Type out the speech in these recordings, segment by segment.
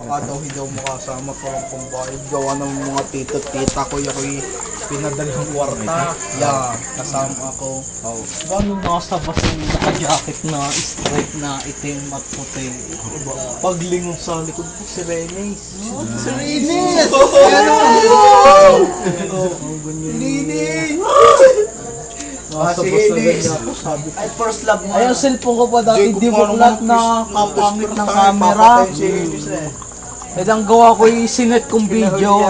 Baka daw hindi ako makasama parang pambayad. Gawa ng mga tito-tita ko yung pinadalang kwarta. Yeah, kasama ako. Gano'n nasa bas yung naka-jacket na straight na itim at puti. Paglingon sa likod ko, si Renes. Si Renes! Renes! Nasa bas na ganyan ako, sabi ko. Ay, first love mo. Ay, ang cellphone ko pa dati, di ko flat na kapangit ng camera. Eh, ang gawa ko yung sinet kong video.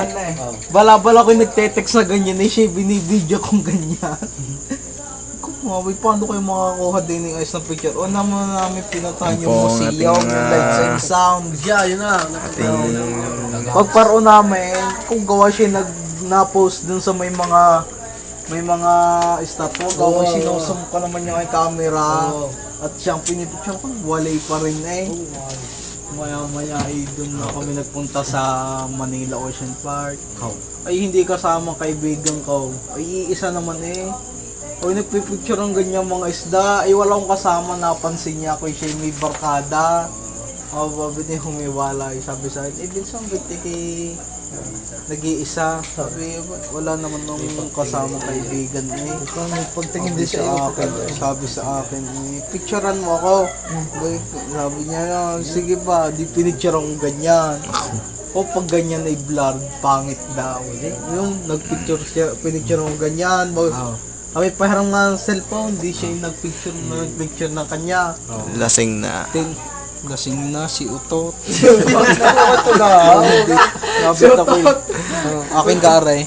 Bala-bala ko yung nagte-text na ganyan, eh, siya binibideo kong ganyan. Kumaway, paano kayo makakuha din ng ayos na picture? O naman namin pinatahan yung museum, yung lights and sound. Yeah, yun na. Pagparo namin, kung gawa siya na-post dun sa may mga statue, gawa sinusum ko naman yung camera. At siyang pinipicture ko, walay pa rin eh. Maya-maya ay doon na kami nagpunta sa Manila Ocean Park. Ay hindi kasama kaibigan ko. Ay iisa naman eh. O nagpipicture ng ganyan mga isda. Ay wala akong kasama, napansin niya ako siya may barkada. O babi niya humiwala. Sabi sa akin, Vincent, ba't nag-iisa? Sabi, wala naman nung kasama kaibigan eh. Pagtingin din Sabi sa akin, picturean mo ako. Sabi niya, sige ba, di pinicture akong ganyan. O pag ganyan ay blurred, pangit daw. Yung nagpicture siya, pinicture akong ganyan. Kami paharang nga ng cellphone, di siya yung nagpicture ng kanya. Lasing na. Lasing na si Utot. Ito na. Sabi ako, aking gare.